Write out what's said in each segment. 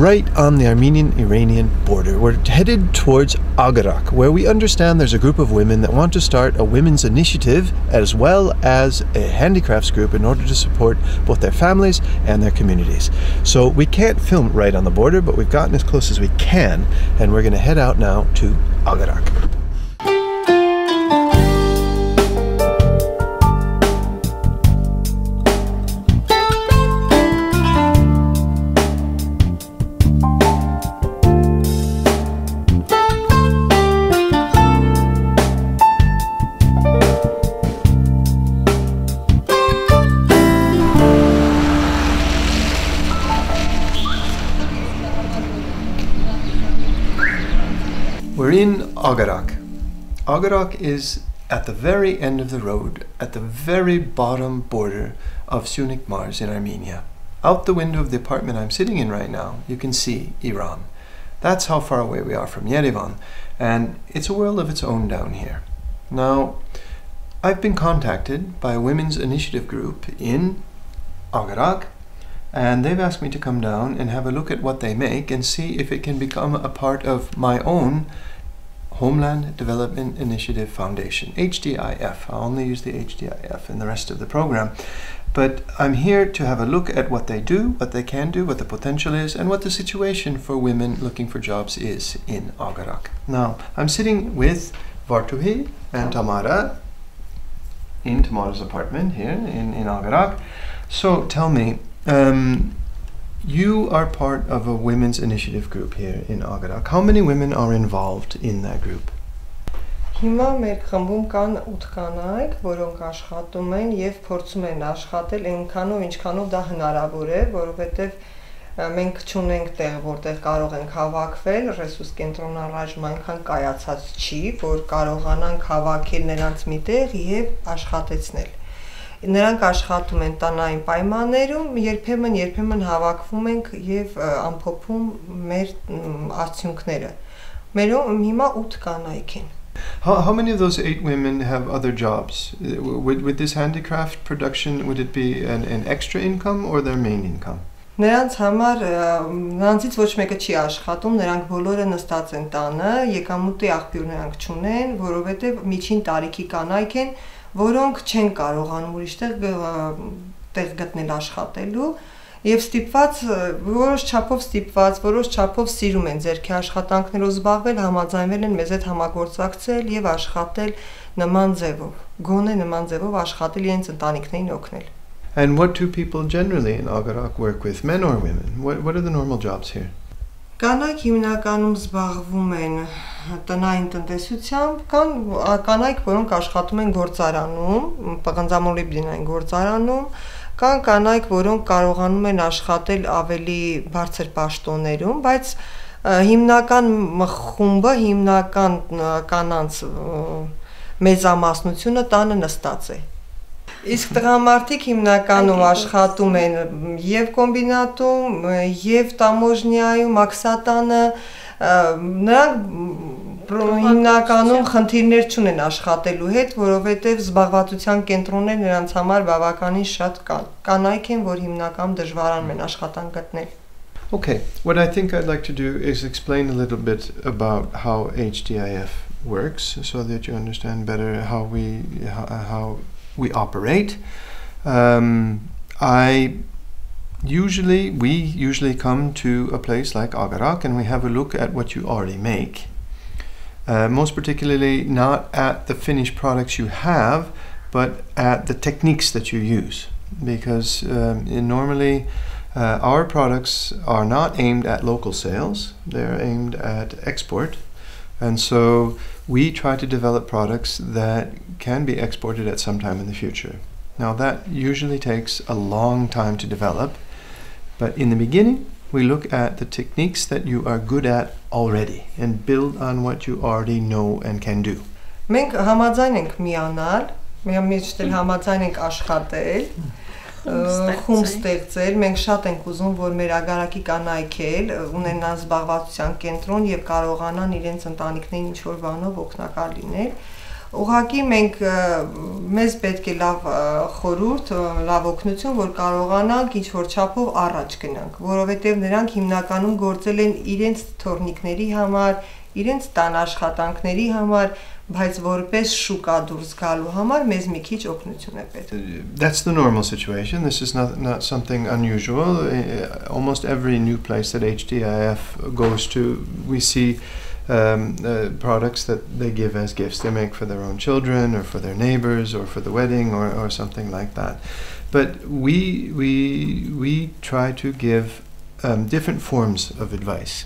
right on the Armenian-Iranian border. We're headed towards Agarak, where we understand there's a group of women that want to start a women's initiative as well as a handicrafts group in order to support both their families and their communities. So we can't film right on the border, but we've gotten as close as we can, and we're going to head out now to Agarak. We're in Agarak. Agarak is at the very end of the road, at the very bottom border of Sunik Mars in Armenia. Out the window of the apartment I'm sitting in right now, you can see Iran. That's how far away we are from Yerevan, and it's a world of its own down here. Now, I've been contacted by a women's initiative group in Agarak, and they've asked me to come down and have a look at what they make and see if it can become a part of my own Homeland Development Initiative Foundation, HDIF. I'll only use the HDIF in the rest of the program. But I'm here to have a look at what they do, what they can do, what the potential is, and what the situation for women looking for jobs is in Agarak. Now, I'm sitting with Varduhi and Tamara in Tamara's apartment here in Agarak. So tell me, you are part of a women's initiative group here in Agarak. How many women are involved in that group? Հիմա մեր խմբում կան 8 կանայք, որոնք աշխատում են եւ փորձում են աշխատել այնքանով ինչքանով դա հնարավոր է, որովհետեւ մենք չունենք տեղ, որտեղ կարող ենք հավաքվել, ռեսուրս կենտրոնը առայժմ այնքան կայացած չի, որ կարողանանք հավաքել նրանց միտեղ եւ աշխատեցնել։ Նրանք աշխատում են տանային պայմաններում, երբեմն հավաքվում ենք եւ ամփոփում մեր արդյունքները։ Մերում հիմա 8 կանայք են։ How many of those 8 women have other jobs? With this handicraft production, would it be an extra income or their main income? Նրանց համար նրանցից ոչ մեկը չի աշխատում, նրանք բոլորը նստած են տանը, եկամուտի աղբյուր նրանք չունեն, որովհետեւ միջին տարիքի կանայք են, որոնք չեն կարողանում ուրիշ տեղ գտնել աշխատելու եւ ստիպված որոշ չափով սիրում են ձերքի աշխատանքներով զբաղվել, համաձայնվել են մեզ հետ համագործակցել եւ աշխատել նման ձևով, գոնե նման ձևով աշխատել իրենց ընտանիքներին օգնել։ And what do people generally in Agarak work with, men or women? What are the normal jobs here? Կանայք հիմնականում զբաղվում են տնային տնտեսությամբ, կան կանայք, որոնք աշխատում են գործարանում, պղնձամոլիբդենային գործարանում, կան կանայք, որոնք կարողանում են աշխատել ավելի բարձր պաշտոններում, բայց հիմնական խումբը, հիմնական կանանց մեծամասնությունը տանը նստած է։ Իսկ տղամարդիկ հիմնականում աշխատում են եւ կոմբինատում, եւ տամոժնիայում, աքսատանը, նրանք հիմնականում խնդիրներ չունեն աշխատելու հետ, որովհետեւ զբաղվածության կենտրոններ նրանց համար բավականին շատ կան։ Կանայք են, որ հիմնականում դժվարանում են աշխատանք գտնել։ Okay, what I think I'd like to do is explain a little bit about how HDIF works so that you understand better how we operate. We usually come to a place like Agarak and we have a look at what you already make. Most particularly not at the finished products you have, but at the techniques that you use. Because normally our products are not aimed at local sales, they're aimed at export. And so we try to develop products that can be exported at some time in the future. Now that usually takes a long time to develop, but in the beginning we look at the techniques that you are good at already and build on what you already know and can do. Մենք համաձայն ենք միանալ, միամիջտել համաձայն ենք աշխատել, խումբ ստեղծել, մենք շատ ենք ուզում, որ մեր ագարակի կանայք էլ ունենան զբաղվածության կենտրոն եւ կարողանան իրենց ընտանիքներին ինչ-որ բանով օգտակար լինել, Ուղղակի մենք մեզ պետք է լավ խորհուրդ, լավ օգնություն, որ կարողանանք ինչ-որ չափով առաջ գնանք, որովհետև նրանք հիմնականում գործել են իրենց թորնիկների համար, իրենց տան աշխատանքների համար, բայց որպես շուկա դուրս գալու համար մեզ մի քիչ օգնություն է պետք։ That's the normal situation. This is not something unusual. Almost every new place that HDIF goes to, we see products that they give as gifts. They make for their own children or for their neighbors or for the wedding or something like that. But we try to give different forms of advice.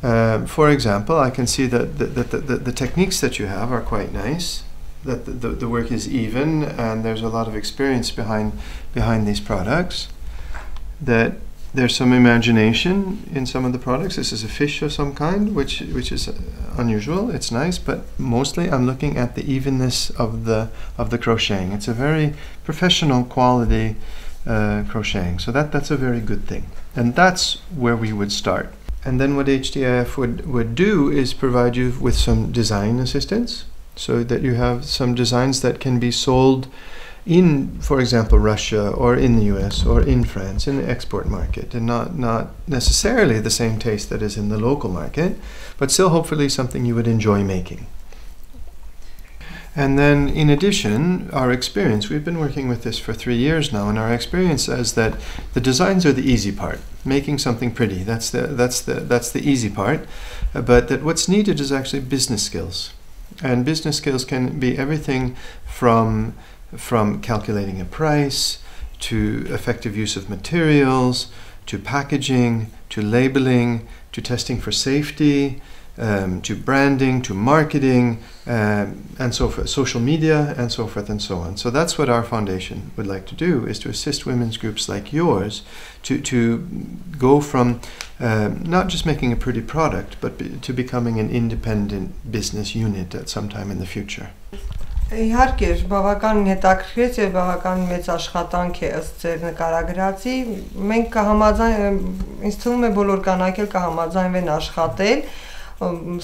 For example, I can see that the techniques that you have are quite nice, that the work is even and there's a lot of experience behind these products, that there's some imagination in some of the products. This is a fish of some kind, which is unusual. It's nice, but mostly I'm looking at the evenness of the crocheting. It's a very professional quality crocheting, so that's a very good thing, and that's where we would start. And then what HDIF would do is provide you with some design assistance, so that you have some designs that can be sold in, for example, Russia or in the US or in France, in the export market, and not necessarily the same taste that is in the local market, but still hopefully something you would enjoy making. And then in addition, our experience, we've been working with this for 3 years now, and our experience is that the designs are the easy part. Making something pretty, that's the easy part, but that what's needed is actually business skills. And business skills can be everything from calculating a price, to effective use of materials, to packaging, to labeling, to testing for safety, to branding, to marketing, and so forth, social media, and so forth and so on. So that's what our foundation would like to do, is to assist women's groups like yours to go from not just making a pretty product, but to becoming an independent business unit at some time in the future. Իհարկե, բավական հետաքրքիր եւ բավական մեծ աշխատանք է ըստ ձեր նկարագրածի։ Մենք կհամաձայն, ինձ թվում է բոլոր կանայք էլ կհամաձայնվեն աշխատել։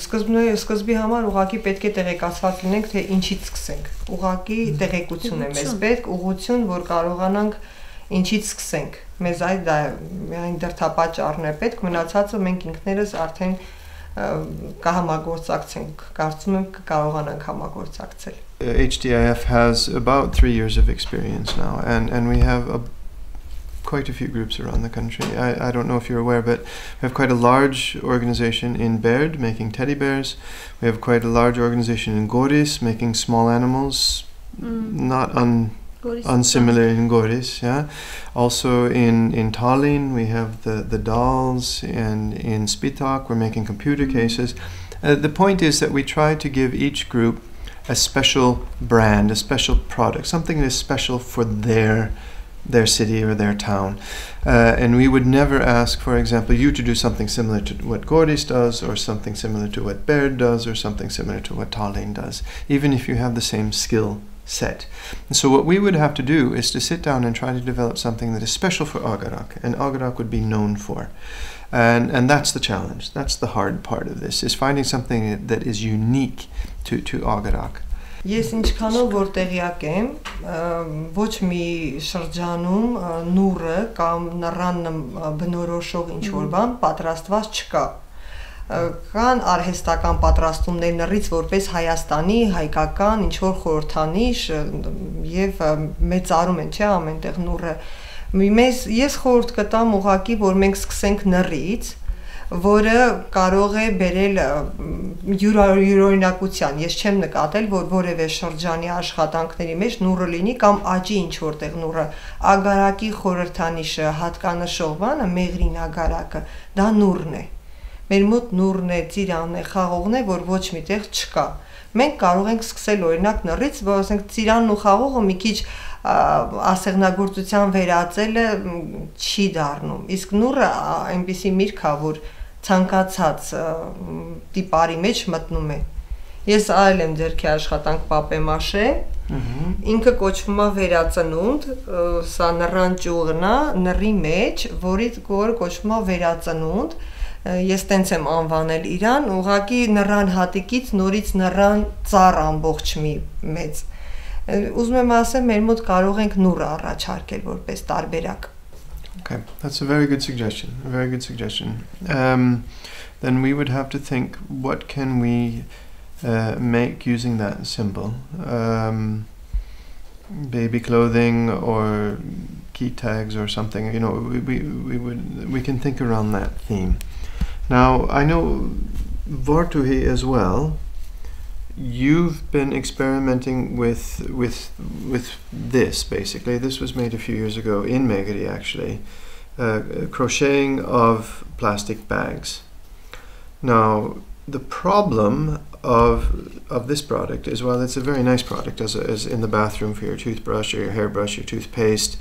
Սկզբի համար ուղղակի պետք է տեղեկացված լինենք, թե ինչից սկսենք։ Ուղղակի տեղեկություն է մեզ պետք, ուղղություն, որ կարողանանք ինչից սկսենք։ Մեզ այն դրդապատճառն է պետք, մնացածը մենք ինքներս արդեն կհամագործակցենք, կարծում եմ կկարողանանք համագործակցել։ HDIF has about 3 years of experience now, and we have quite a few groups around the country. I don't know if you're aware, but we have quite a large organization in Baird making teddy bears. We have quite a large organization in Goris making small animals, not unsimilar in Goris. Yeah. Also in Tallinn we have the dolls, and in Spitak we're making computer cases. The point is that we try to give each group a special brand, a special product, something that is special for their city or their town. And we would never ask, for example, you to do something similar to what Goris does, or something similar to what Baird does, or something similar to what Tallinn does, even if you have the same skill set. And so what we would have to do is to sit down and try to develop something that is special for Agarak, and Agarak would be known for. And that's the challenge. That's the hard part of this, is finding something that is unique to Agarak. Ես ինչքանով որ տեղյակ եմ, ոչ մի շրջանում նուրը կամ նռան բնորոշող ինչ-որ բան պատրաստված չկա։ Կան արհեստական պատրաստումներ նռից որպես Հայաստանի հայկական ինչ-որ խորհրդանիշ եւ մեծարում են, չէ՞, ամենտեղ նուրը։ Ես խորհուրդ կտամ ուղղակի, որ մենք սկսենք նռից, որը կարող է բերել յուրօրինակության։ Ես չեմ նկատել, որ որևէ շրջանի աշխատանքների մեջ նուրը լինի կամ աճի ինչ-որտեղ նուրը։ Ագարակի խորհրդանիշը, հատկանշող բանը, մեղրին ագարակը, դա նուրն է։ Մեր մոտ նուրն է, ծիրանն է, խաղողն է, որ ոչ միտեղ չկա։ Մենք կարող ենք սկսել օրինակ նռից, որ ասենք ծիրանն ու խաղողը մի քիչ ասեղնագործության վերածելը չի դառնում։ Իսկ նուրը այնպիսի միրգ է, որ ցանկացած տիպարի մեջ մտնում է։ Ես այլ եմ ձերքի աշխատանք պապեմաշե, ինքը կոչվում է վերածնունդ, սա նռան ճյուղն է, նռի մեջ, որը կոչվում է վերածնունդ, ես տենց եմ անվանել իրան, ուղղակի նրան հատիկից նորից նրան ծառ ամբողջ մի մեծ։ Ուզում եմ ասեմ, մեր մոտ կարող ենք նուռ առաջարկել որպես տարբերակ։ Okay, that's a very good suggestion. A very good suggestion. Then we would have to think, what can we make using that symbol? Baby clothing or key tags or something. You know, we can think around that theme. Now I know Varduhi as well. You've been experimenting with this basically. This was made a few years ago in Megari actually, crocheting of plastic bags. Now the problem of this product is, well, it's a very nice product as in the bathroom for your toothbrush or your hairbrush, your toothpaste,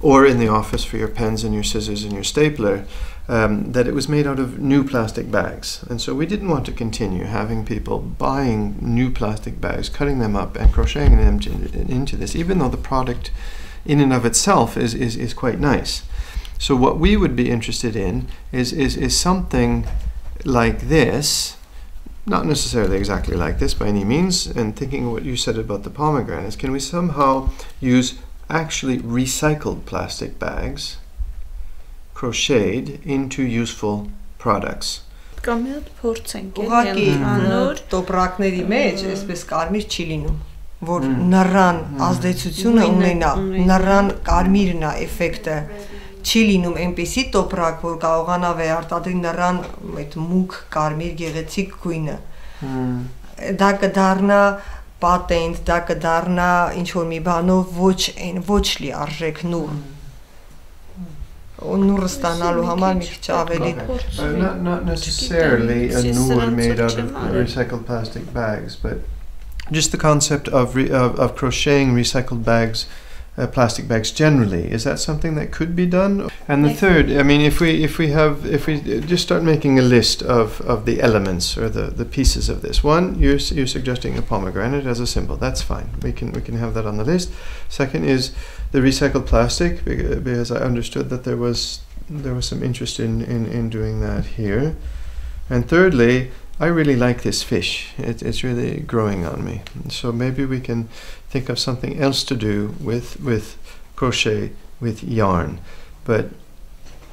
or in the office for your pens and your scissors and your stapler, that it was made out of new plastic bags. And so we didn't want to continue having people buying new plastic bags, cutting them up and crocheting them into this, even though the product in and of itself is quite nice. So what we would be interested in is something like this, not necessarily exactly like this by any means, and thinking of what you said about the pomegranates, can we somehow use actually recycled plastic bags crocheted into useful products? Ուղղակի տոպրակների մեջ այսպես կարմիր չի լինում, որ նռան ազդեցությունը ունենա, նռան կարմիրն է էֆեկտը, չի լինում այնպեսի տոպրակ, որ կարողանա վերարտադրի նռան այդ մուգ կարմիր գեղեցիկ գույնը։ Դա կդառնա patent, դա կդառնա ինչ որ մի բանով ոչ լիարժեք նուռ։ Նուռ ստանալու համար մի քիչ ավելի not necessarily a nure made out of recycled plastic bags, but just the concept of crocheting recycled bags, plastic bags generally. Is that something that could be done? And the third, I mean, if we just start making a list of the elements or the pieces of this. One, you're suggesting a pomegranate as a symbol. That's fine. We can have that on the list. Second is the recycled plastic, because I understood that there was some interest in doing that here. And thirdly, I really like this fish. It's really growing on me. So maybe we can think of something else to do with crochet, with yarn,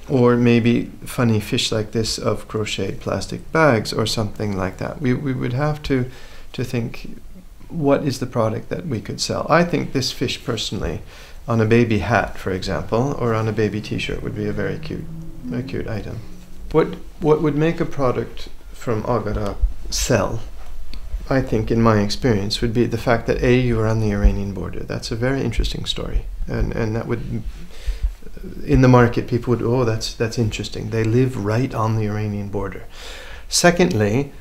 or maybe funny fish like this of crocheted plastic bags or something like that. We would have to think, what is the product that we could sell? I think this fish personally on a baby hat, for example, or on a baby t-shirt would be a very cute item. What would make a product from Agarak sell, I think, in my experience, would be the fact that you are on the Iranian border. That's a very interesting story, and that would, in the market, people would, that's interesting. They live right on the Iranian border. Secondly,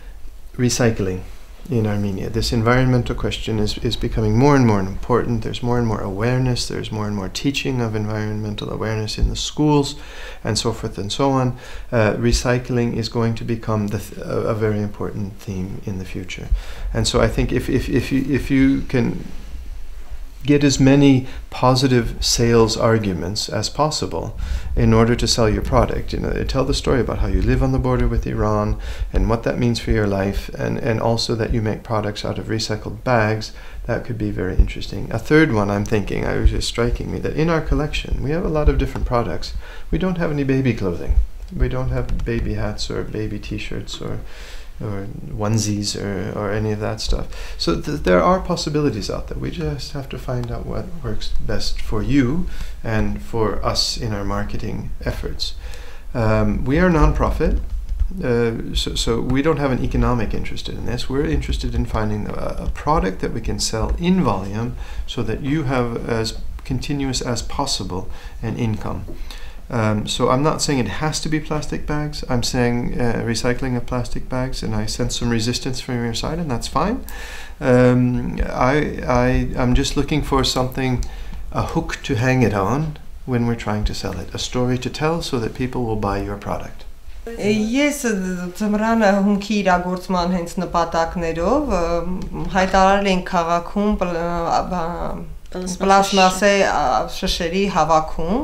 recycling in Armenia. This environmental question is becoming more and more important. There's more and more awareness. There's more and more teaching of environmental awareness in the schools, and so forth and so on. Recycling is going to become a very important theme in the future. And so I think if you can get as many positive sales arguments as possible in order to sell your product. You know, tell the story about how you live on the border with Iran and what that means for your life, and also that you make products out of recycled bags. That could be very interesting. A third one I'm thinking, it was just striking me, that in our collection we have a lot of different products. We don't have any baby clothing. We don't have baby hats or baby t-shirts or onesies or any of that stuff. So there are possibilities out there. We just have to find out what works best for you and for us in our marketing efforts. We are a non-profit, so we don't have an economic interest in this. We're interested in finding a product that we can sell in volume so that you have as continuous as possible an income. So I'm not saying it has to be plastic bags. I'm saying recycling of plastic bags, and I sense some resistance from your side, and that's fine. I'm just looking for something, a hook to hang it on when we're trying to sell it, a story to tell so that people will buy your product. Ես ծմրանը հումքի իրագործման հենց նպատակներով հայտարարել ենք քաղաքում պլաստմասե շշերի հավաքում,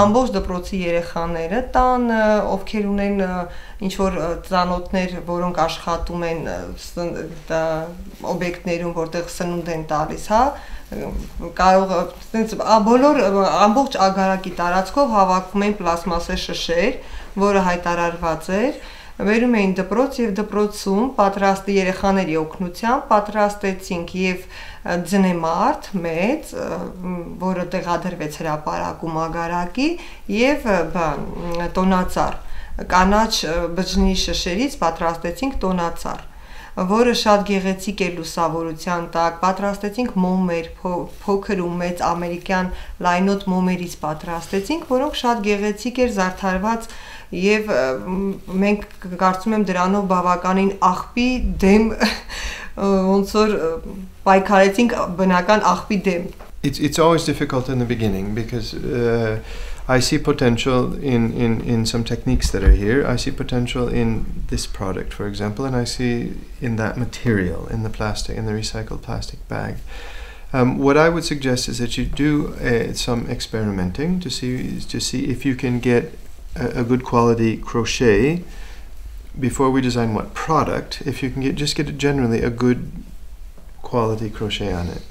ամբողջ դպրոցի երեխաները տան, ովքեր ունեն ինչ որ ծանոթներ, որոնք աշխատում են օբյեկտներում, որտեղ սնունդ են տալիս, հա, կարող բոլոր ամբողջ Ագարակի տարածքով հավաքում են պլաստմասե շշեր, որը հայտարարված էր, վերում էին դպրոց եւ դպրոցում պատրաստի երեխաների օգնությամբ պատրաստեցինք եւ ձնեմարդ մեծ, որը տեղադրվեց հրապարակում Ագարակի եւ տոնածառ կանաչ բջնի շշերից պատրաստեցինք տոնածառ, որը շատ գեղեցիկ է լուսավորության տակ, պատրաստեցինք մոմեր, փոքր ու մեծ ամերիկյան լայնոտ մոմերից պատրաստեցինք, որոնք շատ գեղեցիկ էր զարդարված եւ մենք կարծում եմ դրանով բավականին աղբի դեմ ոնց որ պայքարեցինք բնական աղբի դեմ. It's always difficult in the beginning because I see potential in some techniques that are here. I see potential in this product, for example, and I see in that material, in the plastic, in the recycled plastic bag. What I would suggest is that you do some experimenting to see if you can get a good quality crochet before we design what product. If you can just get generally a good quality crochet on it.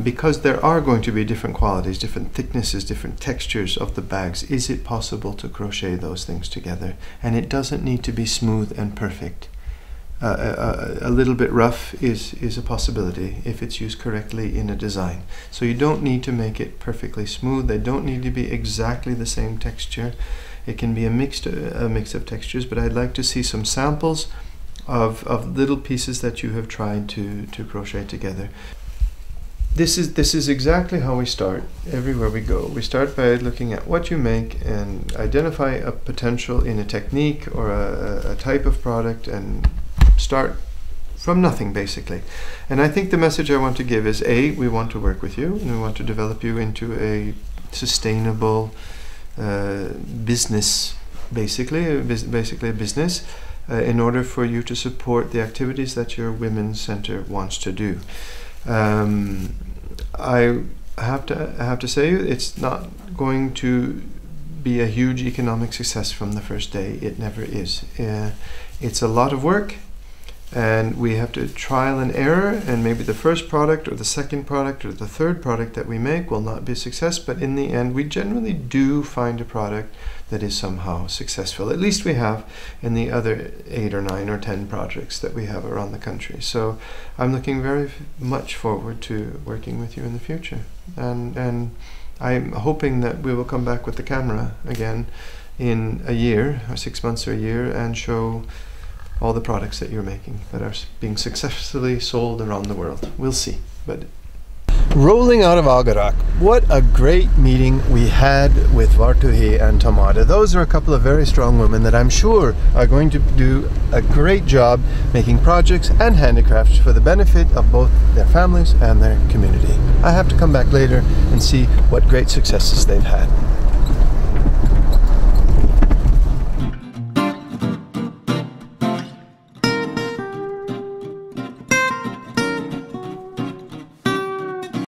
Because there are going to be different qualities, different thicknesses, different textures of the bags. Is it possible to crochet those things together? And it doesn't need to be smooth and perfect. A little bit rough is a possibility if it's used correctly in a design. So you don't need to make it perfectly smooth. They don't need to be exactly the same texture. It can be a mix of textures, but I'd like to see some samples of little pieces that you have tried to crochet together. This is exactly how we start everywhere we go. We start by looking at what you make and identify a potential in a technique or a type of product and start from nothing, basically. And I think the message I want to give is we want to work with you and we want to develop you into a sustainable business, basically a business, in order for you to support the activities that your Women's Center wants to do. I have to say it's not going to be a huge economic success from the first day. It never is. It's a lot of work, and we have to trial and error, and maybe the first product or the second product or the third product that we make will not be a success, but in the end we generally do find a product that is somehow successful. At least we have in the other 8 or 9 or 10 projects that we have around the country. So I'm looking very much forward to working with you in the future, and I'm hoping that we will come back with the camera again in a year or 6 months or a year and show all the products that you're making that are being successfully sold around the world. We'll see. But rolling out of Agarak, what a great meeting we had with Varduhi and Tamara. Those are a couple of very strong women that I'm sure are going to do a great job making projects and handicrafts for the benefit of both their families and their community. I have to come back later and see what great successes they've had.